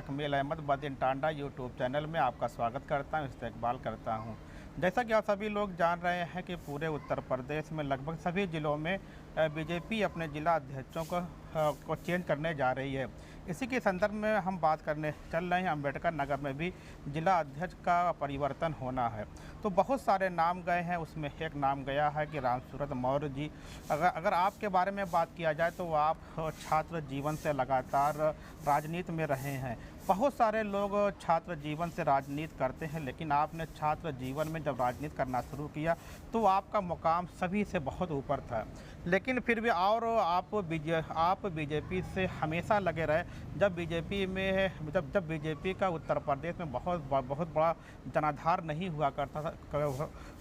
अकमेल Ahmad Badin Tanda YouTube channel में आपका स्वागत करता हूं, इस्तकबाल करता हूं। जैसा कि आप सभी लोग जान रहे हैं कि पूरे उत्तर प्रदेश में लगभग सभी ज़िलों में बीजेपी अपने ज़िला अध्यक्षों को चेंज करने जा रही है। इसी के संदर्भ में हम बात करने चल रहे हैं। अम्बेडकर नगर में भी जिला अध्यक्ष का परिवर्तन होना है, तो बहुत सारे नाम गए हैं। उसमें एक नाम गया है कि रामसूरत मौर्य जी। अगर आपके बारे में बात किया जाए तो आप छात्र जीवन से लगातार राजनीति में रहे हैं। बहुत सारे लोग छात्र जीवन से राजनीति करते हैं, लेकिन आपने छात्र जीवन में जब राजनीति करना शुरू किया तो आपका मुकाम सभी से बहुत ऊपर था। लेकिन फिर भी और आप बीजेपी से हमेशा लगे रहे। जब बीजेपी का उत्तर प्रदेश में बहुत बड़ा जनाधार नहीं हुआ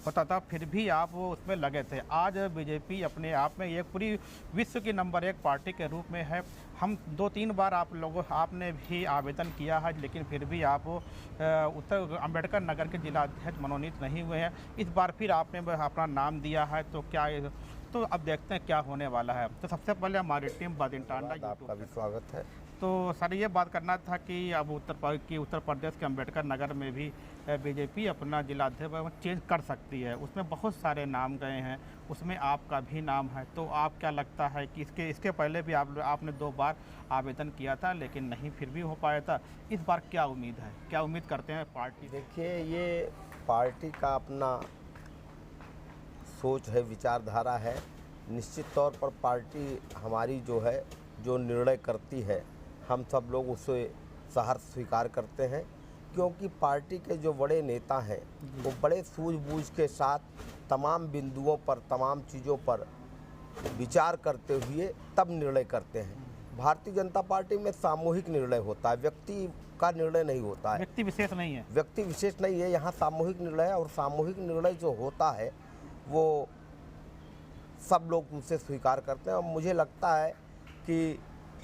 होता था, फिर भी आप उसमें लगे थे। आज बीजेपी अपने आप में एक पूरी विश्व की नंबर 1 पार्टी के रूप में है। हम 2-3 बार आपने भी आवेदन किया है, लेकिन फिर भी आप उत्तर अम्बेडकर नगर के जिला अध्यक्ष मनोनीत नहीं हुए हैं। इस बार फिर आपने अपना नाम दिया है, तो अब देखते हैं क्या होने वाला है। तो सबसे पहले हमारी टीम बदीन टांडा आपका भी स्वागत है। तो सर, ये बात करना था कि अब उत्तर प्रदेश के अम्बेडकर नगर में भी बीजेपी अपना जिला अध्यक्ष चेंज कर सकती है। उसमें बहुत सारे नाम गए हैं, उसमें आपका भी नाम है। तो आप क्या लगता है कि इसके पहले भी आपने 2 बार आवेदन किया था, लेकिन नहीं फिर भी हो पाया था। इस बार क्या उम्मीद है, क्या उम्मीद करते हैं पार्टी? देखिए, ये पार्टी का अपना सोच है, विचारधारा है। निश्चित तौर पर पार्टी हमारी जो निर्णय करती है, हम सब लोग उसे सहर्ष स्वीकार करते हैं, क्योंकि पार्टी के जो बड़े नेता हैं वो बड़े सूझबूझ के साथ तमाम बिंदुओं पर, तमाम चीज़ों पर विचार करते हुए तब निर्णय करते हैं। भारतीय जनता पार्टी में सामूहिक निर्णय होता है, व्यक्ति का निर्णय नहीं होता है, व्यक्ति विशेष नहीं है। व्यक्ति विशेष नहीं है, यहाँ सामूहिक निर्णय है। और सामूहिक निर्णय जो होता है वो सब लोग उसे स्वीकार करते हैं। और मुझे लगता है कि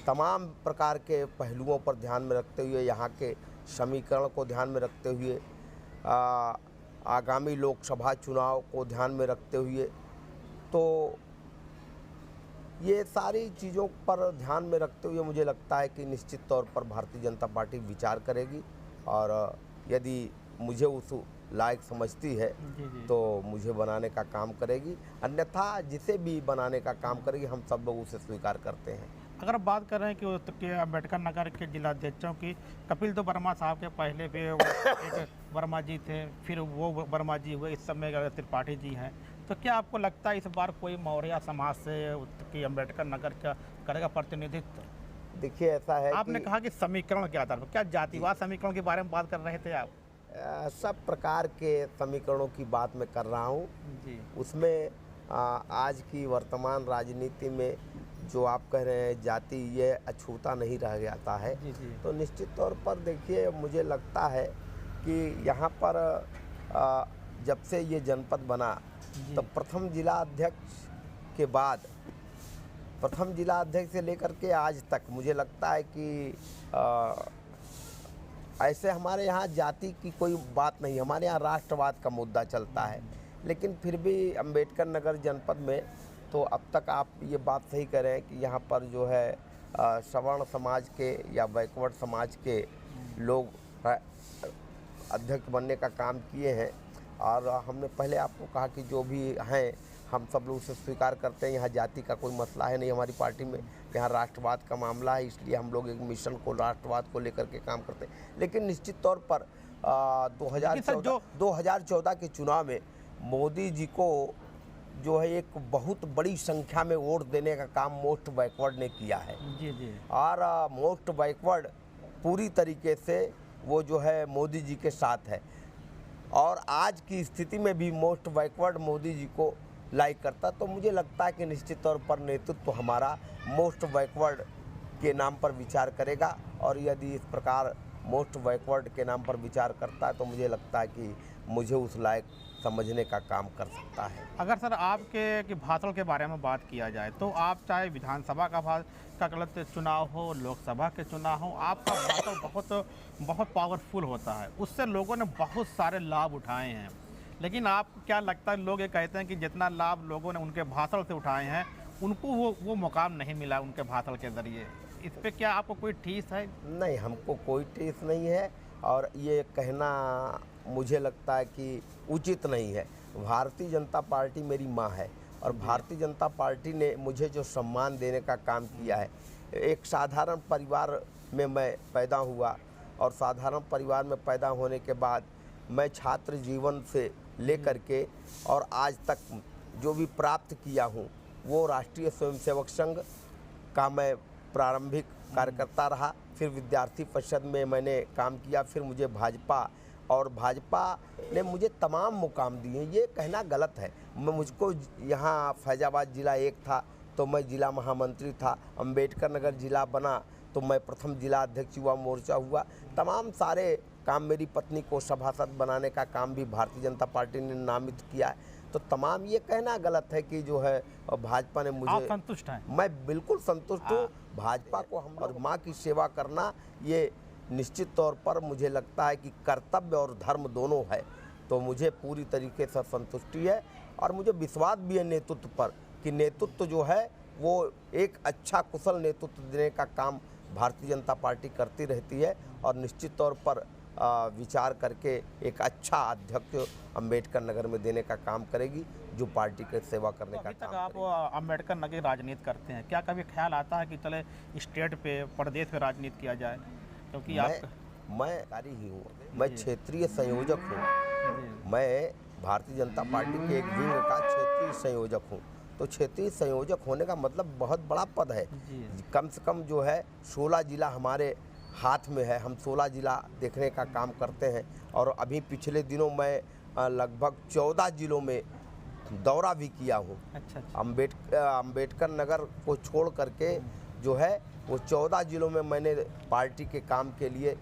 तमाम प्रकार के पहलुओं पर ध्यान में रखते हुए, यहाँ के समीकरण को ध्यान में रखते हुए, आगामी लोकसभा चुनाव को ध्यान में रखते हुए, तो ये सारी चीज़ों पर ध्यान में रखते हुए मुझे लगता है कि निश्चित तौर पर भारतीय जनता पार्टी विचार करेगी और यदि मुझे उस लायक समझती है तो मुझे बनाने का काम करेगी, अन्यथा जिसे भी बनाने का काम करेगी हम सब लोग उसे स्वीकार करते हैं। अगर बात कर रहे हैं कि अम्बेडकर नगर के जिला अध्यक्षों की, कपिल तो वर्मा साहब के पहले भी एक वर्मा जी थे, फिर वो वर्मा जी हुए, इस समय त्रिपाठी जी हैं। तो क्या आपको लगता है इस बार कोई मौर्य समाज से कि अम्बेडकर नगर का करेगा प्रतिनिधित्व? देखिए, ऐसा है, आपने कहा कि समीकरण के आधार पर, क्या जातिवाद समीकरण के बारे में बात कर रहे थे आप? सब प्रकार के समीकरणों की बात मैं कर रहा हूँ जी। उसमें आज की वर्तमान राजनीति में जो आप कह रहे हैं जाति, ये अछूता नहीं रह जाता है जी। तो निश्चित तौर पर देखिए, मुझे लगता है कि यहाँ पर जब से ये जनपद बना तो प्रथम जिला अध्यक्ष के बाद, प्रथम जिला अध्यक्ष से लेकर के आज तक मुझे लगता है कि ऐसे हमारे यहाँ जाति की कोई बात नहीं, हमारे यहाँ राष्ट्रवाद का मुद्दा चलता है। लेकिन फिर भी अम्बेडकर नगर जनपद में तो अब तक आप ये बात सही कह रहे हैं कि यहाँ पर जो है सवर्ण समाज के या बैकवर्ड समाज के लोग अध्यक्ष बनने का काम किए हैं। और हमने पहले आपको कहा कि जो भी हैं हम सब लोग उसे स्वीकार करते हैं। यहाँ जाति का कोई मसला है नहीं हमारी पार्टी में, यहाँ राष्ट्रवाद का मामला है, इसलिए हम लोग एक मिशन को, राष्ट्रवाद को लेकर के काम करते हैं। लेकिन निश्चित तौर पर 2014 के चुनाव में मोदी जी को जो है एक बहुत बड़ी संख्या में वोट देने का काम मोस्ट बैकवर्ड ने किया है जी। और मोस्ट बैकवर्ड पूरी तरीके से वो जो है मोदी जी के साथ है। और आज की स्थिति में भी मोस्ट बैकवर्ड मोदी जी को लाइक करता। तो मुझे लगता है कि निश्चित तौर पर नेतृत्व हमारा मोस्ट बैकवर्ड के नाम पर विचार करेगा। और यदि इस प्रकार मोस्ट बैकवर्ड के नाम पर विचार करता है तो मुझे लगता है कि मुझे उस लायक समझने का काम कर सकता है। अगर सर आपके भाषण के बारे में बात किया जाए तो आप चाहे विधानसभा का गलत चुनाव हो, लोकसभा के चुनाव हो, आपका भाषण बहुत पावरफुल होता है। उससे लोगों ने बहुत सारे लाभ उठाए हैं। लेकिन आपको क्या लगता है, लोग ये कहते हैं कि जितना लाभ लोगों ने उनके भाषण से उठाए हैं, उनको वो मुकाम नहीं मिला उनके भाषण के ज़रिए। इस पे क्या आपको कोई ठेस है? नहीं, हमको कोई ठेस नहीं है और ये कहना मुझे लगता है कि उचित नहीं है। भारतीय जनता पार्टी मेरी माँ है और भारतीय जनता पार्टी ने मुझे जो सम्मान देने का काम किया है, एक साधारण परिवार में मैं पैदा हुआ और साधारण परिवार में पैदा होने के बाद मैं छात्र जीवन से लेकर के और आज तक जो भी प्राप्त किया हूँ वो राष्ट्रीय स्वयंसेवक संघ का मैं प्रारंभिक कार्यकर्ता रहा, फिर विद्यार्थी परिषद में मैंने काम किया, फिर मुझे भाजपा और भाजपा ने मुझे तमाम मुकाम दिए। ये कहना गलत है। मुझको यहाँ फैजाबाद ज़िला 1 था तो मैं जिला महामंत्री था, अम्बेडकर नगर ज़िला बना तो मैं प्रथम जिला अध्यक्ष युवा मोर्चा हुआ। तमाम सारे काम, मेरी पत्नी को सभासद बनाने का काम भी भारतीय जनता पार्टी ने नामित किया है। तो तमाम ये कहना गलत है कि जो है भाजपा ने मुझे। आप संतुष्ट हैं? मैं बिल्कुल संतुष्ट हूँ। भाजपा को हम और माँ की सेवा करना ये निश्चित तौर पर मुझे लगता है कि कर्तव्य और धर्म दोनों है। तो मुझे पूरी तरीके से संतुष्टि है और मुझे विश्वास भी है नेतृत्व पर कि नेतृत्व जो है वो एक अच्छा कुशल नेतृत्व देने का काम भारतीय जनता पार्टी करती रहती है और निश्चित तौर पर विचार करके एक अच्छा अध्यक्ष अम्बेडकर नगर में देने का काम करेगी जो पार्टी के सेवा करने का काम आप अम्बेडकर नगर राजनीति करते हैं, क्या कभी ख्याल आता है कि चले स्टेट पे, प्रदेश पे राजनीति किया जाए? क्योंकि मैं कार्य ही हूँ, मैं क्षेत्रीय संयोजक हूँ। मैं भारतीय जनता पार्टी के एक विंग का क्षेत्रीय संयोजक हूँ। तो क्षेत्रीय संयोजक होने का मतलब बहुत बड़ा पद है। कम से कम जो है 16 जिला हमारे हाथ में है। हम 16 जिला देखने का काम करते हैं और अभी पिछले दिनों मैं लगभग 14 जिलों में दौरा भी किया हूँ। अच्छा। अम्बेडकर नगर को छोड़ करके जो है वो 14 जिलों में मैंने पार्टी के काम के लिए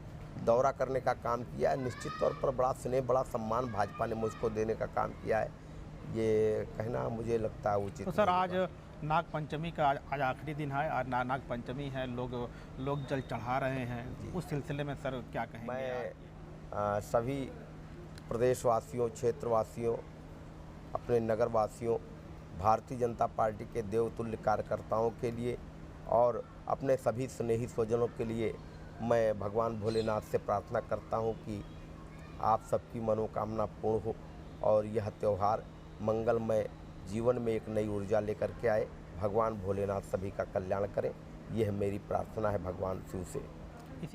दौरा करने का काम किया है। निश्चित तौर पर बड़ा स्नेह, बड़ा सम्मान भाजपा ने मुझको देने का काम किया है। ये कहना मुझे लगता है उचित। तो सर, आज नाग पंचमी का आज आखिरी दिन है और नाग पंचमी है, लोग जल चढ़ा रहे हैं। उस सिलसिले में सर क्या कहेंगे? मैं सभी प्रदेशवासियों, क्षेत्रवासियों, अपने नगरवासियों, भारतीय जनता पार्टी के देवतुल्य कार्यकर्ताओं के लिए और अपने सभी स्नेही स्वजनों के लिए मैं भगवान भोलेनाथ से प्रार्थना करता हूं कि आप सबकी मनोकामना पूर्ण हो और यह त्यौहार मंगलमय जीवन में एक नई ऊर्जा लेकर के आए। भगवान भोलेनाथ सभी का कल्याण करें, यह मेरी प्रार्थना है भगवान शिव से।